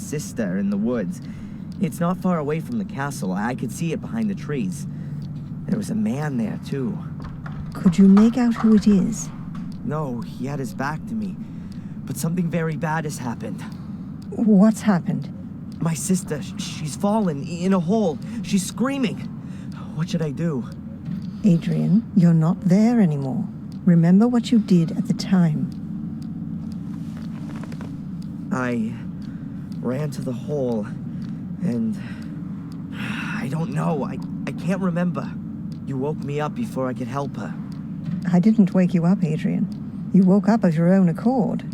sister in the woods. It's not far away from the castle. I could see it behind the trees. There was a man there, too. Could you make out who it is? No, he had his back to me. But something very bad has happened. What's happened? My sister, she's fallen in a hole. She's screaming. What should I do? Adrian, you're not there anymore. Remember what you did at the time. I ran to the hole, and I don't know. I can't remember. You woke me up before I could help her. I didn't wake you up, Adrian. You woke up of your own accord.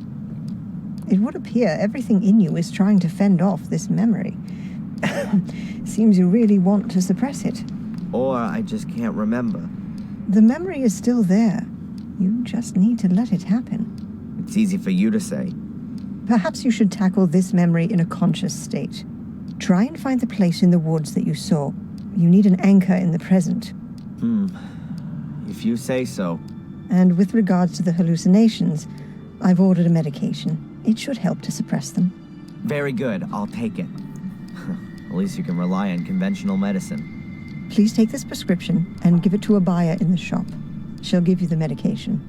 It would appear everything in you is trying to fend off this memory. Seems you really want to suppress it. Or I just can't remember. The memory is still there. You just need to let it happen. It's easy for you to say. Perhaps you should tackle this memory in a conscious state. Try and find the place in the woods that you saw. You need an anchor in the present. If you say so. And with regards to the hallucinations, I've ordered a medication. It should help to suppress them. Very good. I'll take it. At least you can rely on conventional medicine. Please take this prescription and give it to a buyer in the shop. She'll give you the medication.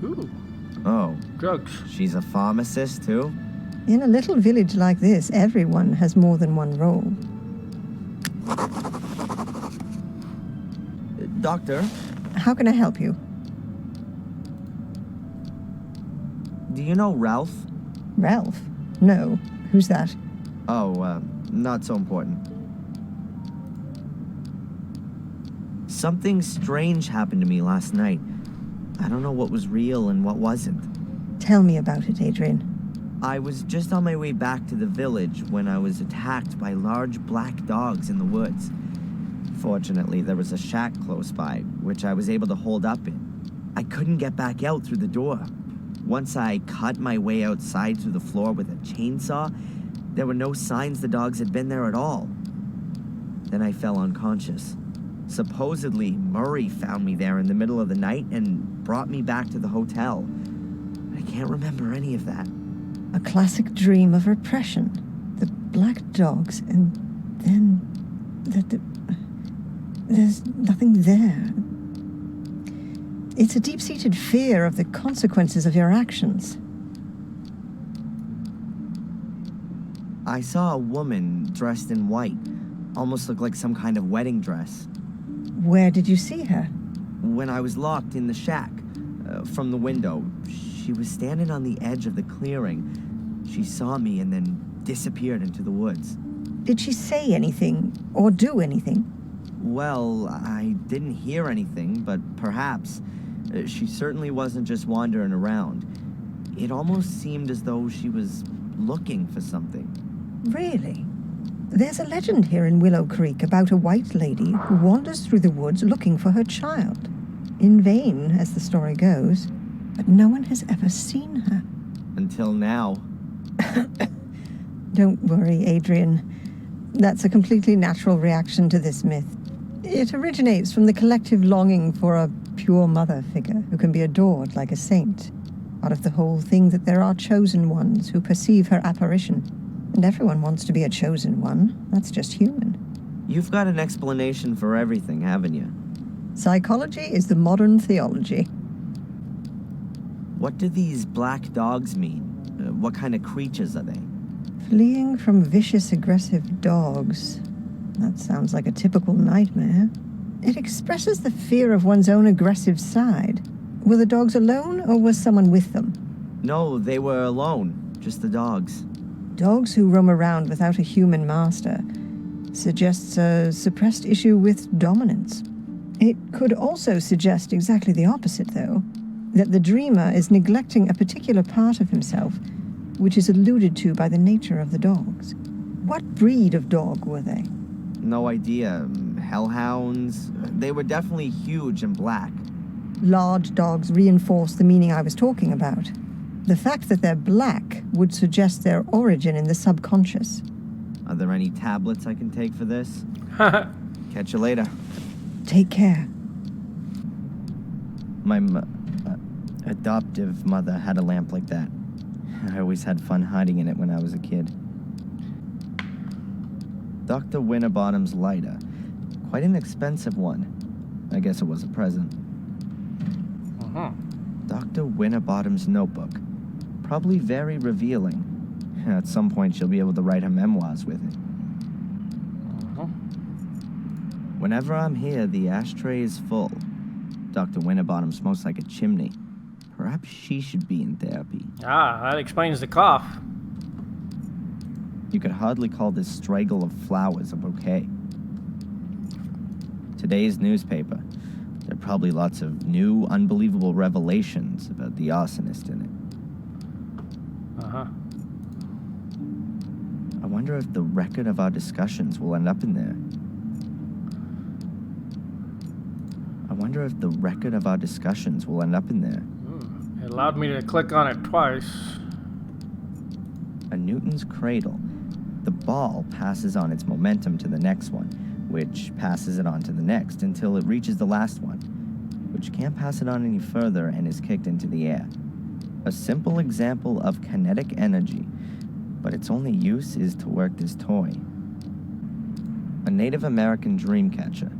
Ooh. Oh. Drugs. She's a pharmacist, too? In a little village like this, everyone has more than one role. Doctor? How can I help you? Do you know Ralph? Ralph? No. Who's that? Oh, not so important. Something strange happened to me last night. I don't know what was real and what wasn't. Tell me about it, Adrian. I was just on my way back to the village when I was attacked by large black dogs in the woods. Fortunately, there was a shack close by, which I was able to hold up in. I couldn't get back out through the door. Once I cut my way outside through the floor with a chainsaw, there were no signs the dogs had been there at all. Then I fell unconscious. Supposedly, Murray found me there in the middle of the night and brought me back to the hotel. I can't remember any of that. A classic dream of repression. The black dogs, and then there's nothing there. It's a deep-seated fear of the consequences of your actions. I saw a woman dressed in white, almost looked like some kind of wedding dress. Where did you see her? When I was locked in the shack, from the window, she was standing on the edge of the clearing. She saw me and then disappeared into the woods. Did she say anything or do anything? Well, I didn't hear anything, but perhaps. She certainly wasn't just wandering around. It almost seemed as though she was looking for something. Really? There's a legend here in Willow Creek about a white lady who wanders through the woods looking for her child. In vain, as the story goes, but no one has ever seen her. Until now. Don't worry, Adrian. That's a completely natural reaction to this myth. It originates from the collective longing for a pure mother figure who can be adored like a saint. Out of the whole thing that there are chosen ones who perceive her apparition. And everyone wants to be a chosen one. That's just human. You've got an explanation for everything, haven't you? Psychology is the modern theology. What do these black dogs mean? What kind of creatures are they? Fleeing from vicious, aggressive dogs. That sounds like a typical nightmare. It expresses the fear of one's own aggressive side. Were the dogs alone, or was someone with them? No, they were alone. Just the dogs. Dogs who roam around without a human master suggests a suppressed issue with dominance. It could also suggest exactly the opposite, though. That the dreamer is neglecting a particular part of himself, which is alluded to by the nature of the dogs. What breed of dog were they? No idea. Hellhounds? They were definitely huge and black. Large dogs reinforce the meaning I was talking about. The fact that they're black would suggest their origin in the subconscious. Are there any tablets I can take for this? Catch you later. Take care. My adoptive mother had a lamp like that. I always had fun hiding in it when I was a kid. Dr. Winterbottom's lighter. Quite an expensive one. I guess it was a present. Dr. Winterbottom's notebook. Probably very revealing. At some point, she'll be able to write her memoirs with it. Whenever I'm here, the ashtray is full. Dr. Winterbottom smokes like a chimney. Perhaps she should be in therapy. Ah, that explains the cough. You could hardly call this straggle of flowers a bouquet. Today's newspaper. There are probably lots of new, unbelievable revelations about the arsonist in it. I wonder if the record of our discussions will end up in there. It allowed me to click on it twice. A Newton's cradle. The ball passes on its momentum to the next one, which passes it on to the next until it reaches the last one, which can't pass it on any further and is kicked into the air. A simple example of kinetic energy, but its only use is to work this toy. A Native American dream catcher.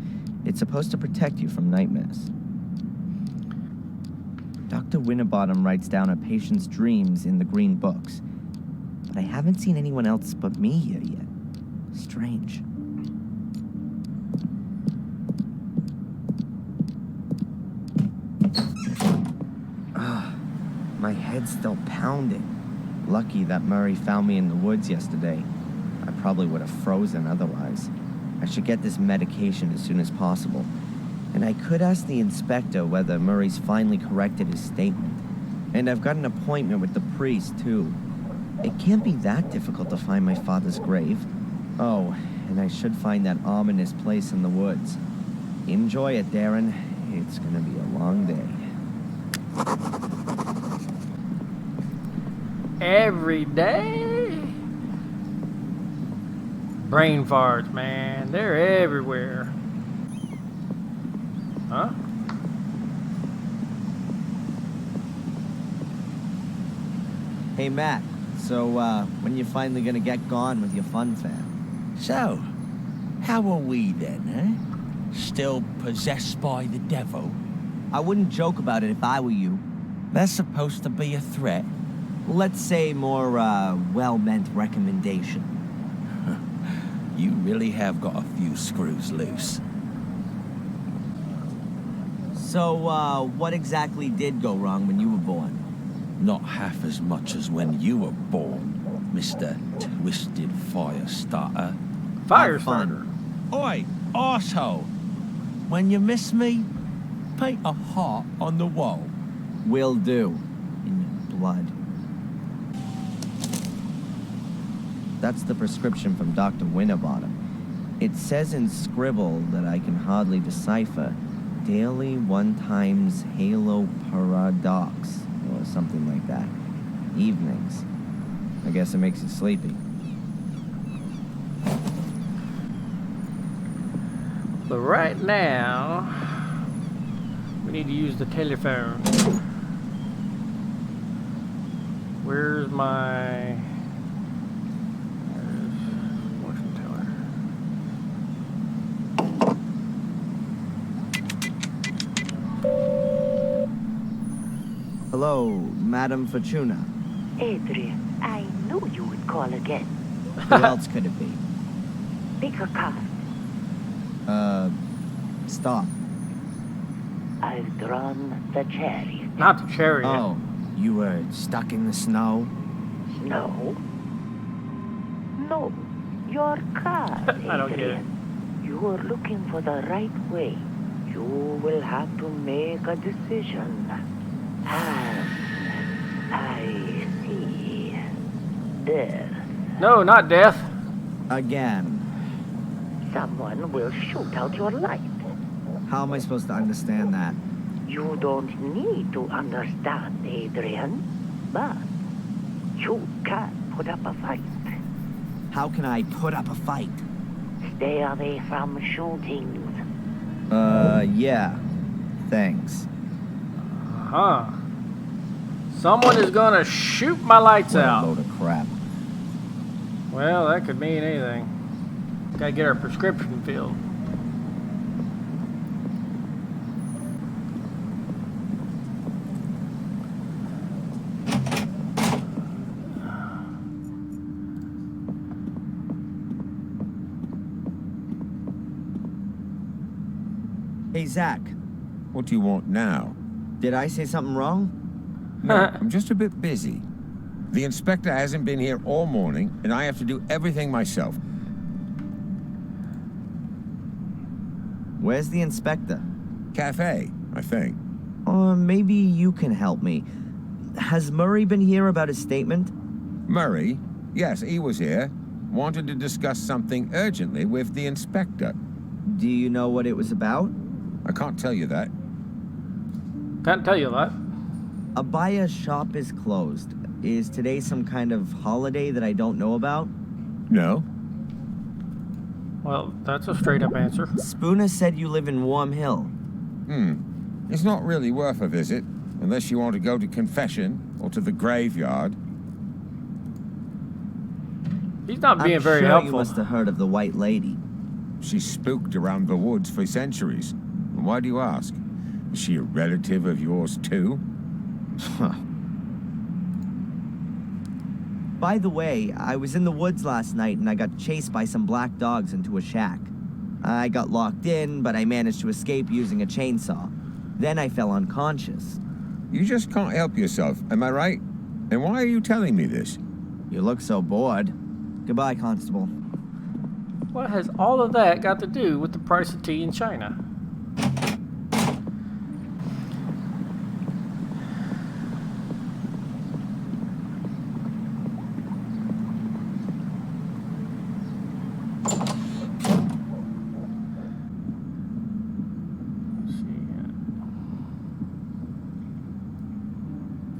It's supposed to protect you from nightmares. Dr. Winterbottom writes down a patient's dreams in the green books, but I haven't seen anyone else but me here yet. Strange. My head's still pounding. Lucky that Murray found me in the woods yesterday. I probably would have frozen otherwise. I should get this medication as soon as possible. And I could ask the inspector whether Murray's finally corrected his statement. And I've got an appointment with the priest, too. It can't be that difficult to find my father's grave. Oh, and I should find that ominous place in the woods. Enjoy it, Darren. It's gonna be a long day. Every day? Brain farts, man. They're everywhere. Huh? Hey, Matt. So, when you finally gonna get gone with your fun fan? So, how are we then, eh? Still possessed by the devil? I wouldn't joke about it if I were you. That's supposed to be a threat. Let's say more, well-meant recommendation. You really have got a few screws loose. So, what exactly did go wrong when you were born? Not half as much as when you were born, Mr. Twisted Firestarter. Fire Have fun. starter. Oi, arsehole! When you miss me, paint a heart on the wall. Will do. In your blood. That's the prescription from Dr. Winterbottom. It says in scribble that I can hardly decipher. Daily 1 times halo paradox, or something like that. Evenings. I guess it makes you sleepy. But right now, we need to use the telephone. Where's my... fortune teller? Hello, Madam Fortuna. Adrian, I knew you would call again. Who else could it be? Pick a card. Stop. I've drawn the chariot. Not the chariot. Oh, you were stuck in the snow? No. No. Your card, I don't get it. Adrian. You are looking for the right way. You will have to make a decision. And I see death. No, not death. Again. Someone will shoot out your light. How am I supposed to understand that? You don't need to understand, Adrian, but you can put up a fight. How can I put up a fight? Stay away from shootings. Yeah. Thanks. Huh. Someone is gonna shoot my lights What a out. load of crap. Well, that could mean anything. Gotta get our prescription filled. Hey, Zach, What do you want now? did I say something wrong? No, I'm just a bit busy. The inspector hasn't been here all morning, and I have to do everything myself. Where's the inspector? Cafe, I think. Or maybe you can help me. Has Murray been here about his statement? Murray? Yes, he was here. Wanted to discuss something urgently with the inspector. Do you know what it was about? I can't tell you that. Can't tell you that. Abaya's shop is closed. Is today some kind of holiday that I don't know about? No? Well, that's a straight up answer. Spooner said you live in Warm Hill. It's not really worth a visit, unless you want to go to confession or to the graveyard. He's not being I'm very sure helpful. you must have heard of the White Lady. She's spooked around the woods for centuries. Why do you ask? Is she a relative of yours too? By the way, I was in the woods last night and I got chased by some black dogs into a shack. I got locked in, but I managed to escape using a chainsaw. Then I fell unconscious. You just can't help yourself, am I right? And why are you telling me this? You look so bored. Goodbye, Constable. What has all of that got to do with the price of tea in China?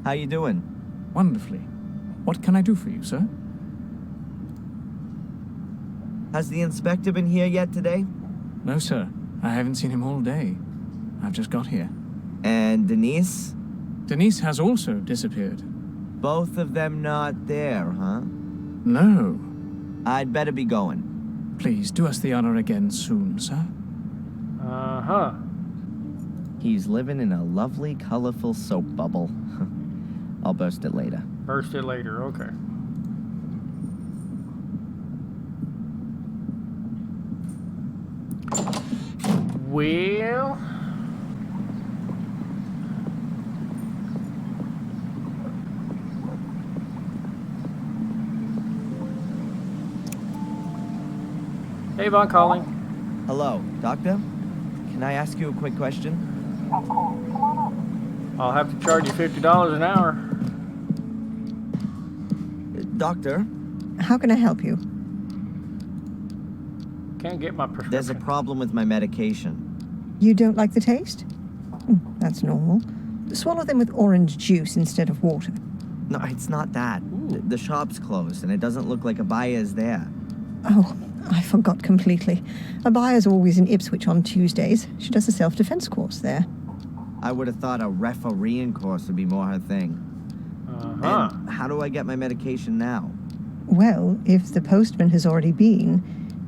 How you doing? Wonderfully. What can I do for you, sir? Has the inspector been here yet today? No, sir. I haven't seen him all day. I've just got here. And Denise? Denise has also disappeared. Both of them not there, huh? No. I'd better be going. Please, do us the honor again soon, sir. Uh-huh. He's living in a lovely, colorful soap bubble. I'll burst it later. Burst it later, okay. Well... Hey, Von calling. Hello, Doctor? Can I ask you a quick question? I'll have to charge you $50 an hour. Doctor, How can I help you? Can't get my prescription. there's a problem with my medication. You don't like the taste? That's normal. Swallow them with orange juice instead of water. No, it's not that. The shop's closed, and it doesn't look like Abaya is there. Oh, I forgot completely. Abaya's always in Ipswich on Tuesdays. She does a self-defense course there. I would have thought a refereeing course would be more her thing. Uh-huh. And how do I get my medication now? Well, if the postman has already been,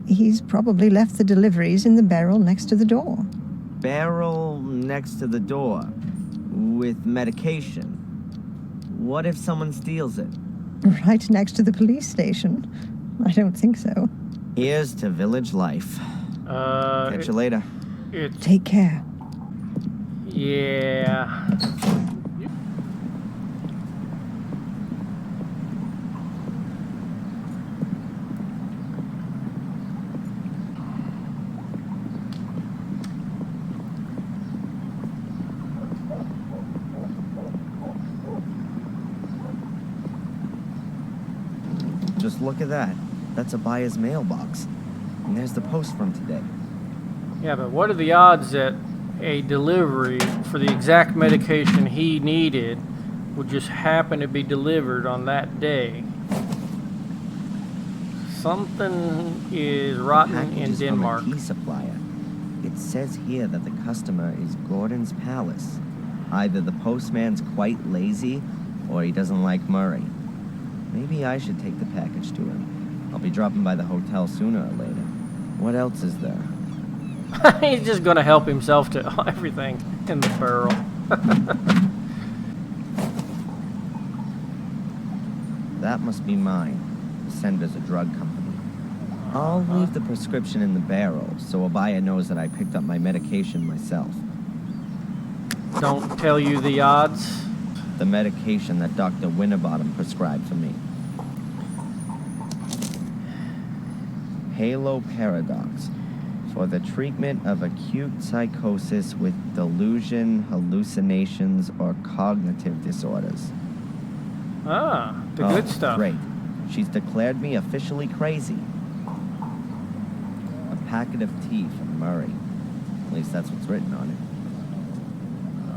he's probably left the deliveries in the barrel next to the door. Barrel next to the door with medication. What if someone steals it? Right next to the police station. I don't think so. Here's to village life. Catch you later. It's... Take care. Yeah. Just look at that. That's Abaya's mailbox. And there's the post from today. Yeah, but what are the odds that a delivery for the exact medication he needed would just happen to be delivered on that day? Something is rotten Package in is Denmark. from a tea supplier. It says here that the customer is Gordon's Palace. Either the postman's quite lazy, or he doesn't like Murray. Maybe I should take the package to him. I'll be dropping by the hotel sooner or later. What else is there? He's just gonna help himself to everything in the barrel. That must be mine. The sender's a drug company. I'll leave the prescription in the barrel so Abaya knows that I picked up my medication myself. Don't tell you the odds. The medication that Dr. Winterbottom prescribed for me. Halo Paradox. For the treatment of acute psychosis with delusion, hallucinations, or cognitive disorders. Ah, the good stuff. Great. She's declared me officially crazy. A packet of tea from Murray. At least that's what's written on it.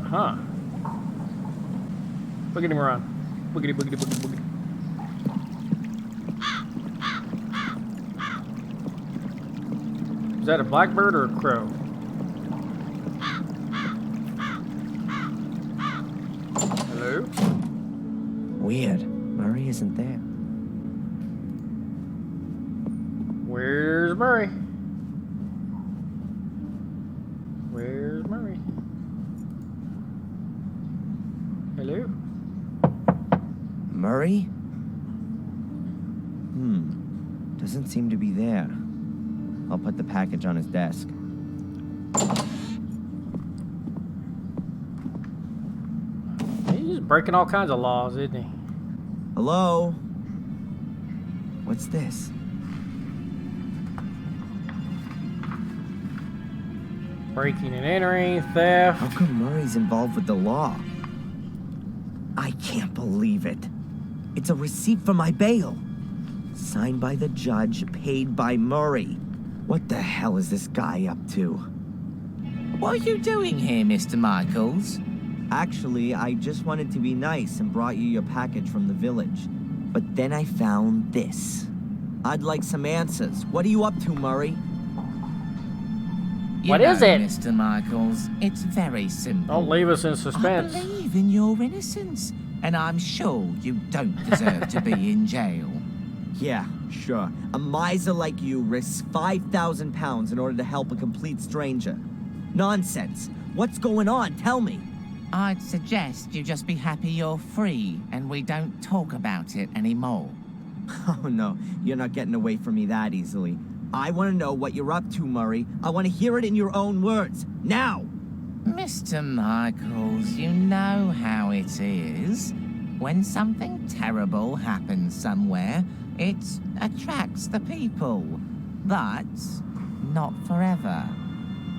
Huh. Boogity run. Boogity, boogity, boogity, boogity. Is that a blackbird or a crow? Hello? Weird. Murray isn't there. Where's Murray? Where's Murray? Hello? Murray? Doesn't seem to be there. I'll put the package on his desk. He's just breaking all kinds of laws, isn't he? Hello? What's this? Breaking and entering, theft. How come Murray's involved with the law? I can't believe it. It's a receipt for my bail. Signed by the judge, paid by Murray. What the hell is this guy up to? What are you doing here, Mr. Michaels? Actually, I just wanted to be nice and brought you your package from the village. But then I found this. I'd like some answers. What are you up to, Murray? What is it? Mr. Michaels, it's very simple. Don't leave us in I suspense. believe in your innocence, and I'm sure you don't deserve to be in jail. Yeah, sure. A miser like you risks 5,000 pounds in order to help a complete stranger. Nonsense. What's going on? Tell me. I'd suggest you just be happy you're free, and we don't talk about it anymore. Oh no, you're not getting away from me that easily. I want to know what you're up to, Murray. I want to hear it in your own words. Now! Mr. Michaels, you know how it is. When something terrible happens somewhere, it attracts the people. But not forever.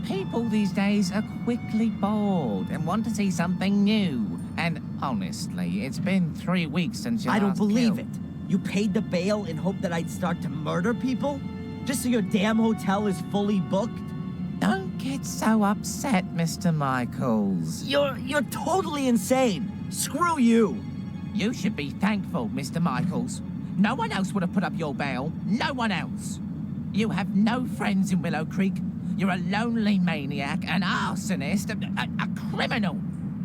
People these days are quickly bored and want to see something new. And honestly, it's been 3 weeks since you I don't last believe killed. it. You paid the bail in hope that I'd start to murder people? Just so your damn hotel is fully booked? Don't get so upset, Mr. Michaels. You're totally insane. Screw you. You should be thankful, Mr. Michaels. No one else would have put up your bail. No one else. You have no friends in Willow Creek. You're a lonely maniac, an arsonist, a criminal.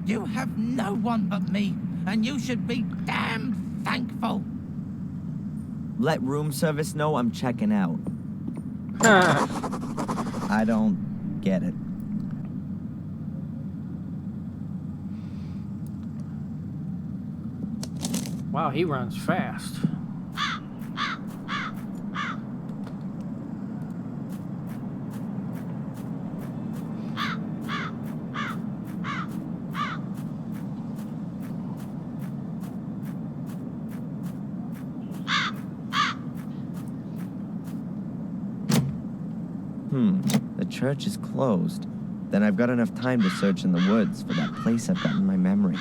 You have no one but me, and you should be damn thankful. Let room service know I'm checking out. I don't get it. Wow, he runs fast. The church is closed. Then I've got enough time to search in the woods for that place I've got in my memory.